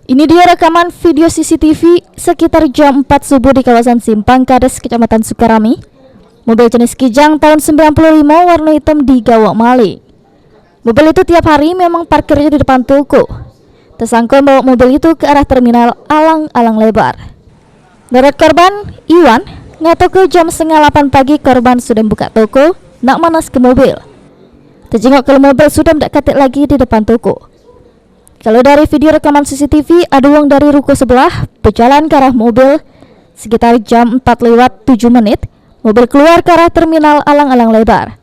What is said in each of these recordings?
Ini dia rekaman video CCTV sekitar jam 4 subuh di kawasan Simpang Kades, Kecamatan Sukarami. Mobil jenis Kijang tahun 95 warna hitam digawa maling. Mobil itu tiap hari memang parkirnya di depan toko. Tersangka membawa mobil itu ke arah terminal Alang-Alang Lebar. Menurut korban, Iwan, ngato ke jam setengah 8 pagi korban sudah buka toko, nak manas ke mobil. Terjengok kalau mobil sudah tidak ketik lagi di depan toko. Kalau dari video rekaman CCTV, ada uang dari ruko sebelah berjalan ke arah mobil sekitar jam 4:07. Mobil keluar ke arah terminal Alang-Alang Lebar.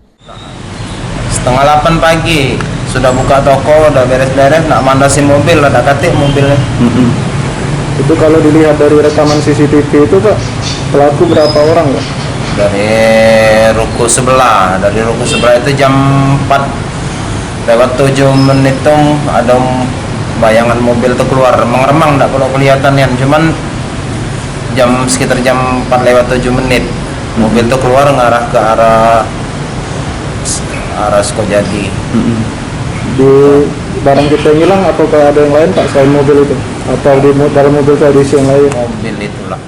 Setengah 8 pagi sudah buka toko, udah beres-beres, nak mandasi mobil, ada ketik mobilnya. Itu kalau dilihat dari rekaman CCTV itu Pak, pelaku berapa orang Pak? Dari ruko sebelah itu jam 4:07 tuh ada bayangan mobil tuh keluar, remang-remang enggak kalau kelihatan ya, cuman sekitar jam 4:07 mobil tuh keluar ngarah ke arah Sukojadi. Di barang kita yang hilang atau ada yang lain Pak selain mobil itu? Atau di dalam mobil itu ada isi yang lain? Mobil itulah.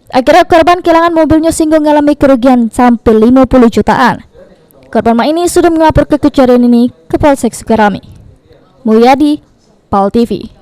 Akhirnya korban kehilangan mobilnya sehingga mengalami kerugian sampai 50 jutaan. Korban ini sudah melapor ke kejadian ini ke Polsek Sukarami. Mulyadi, PAL TV.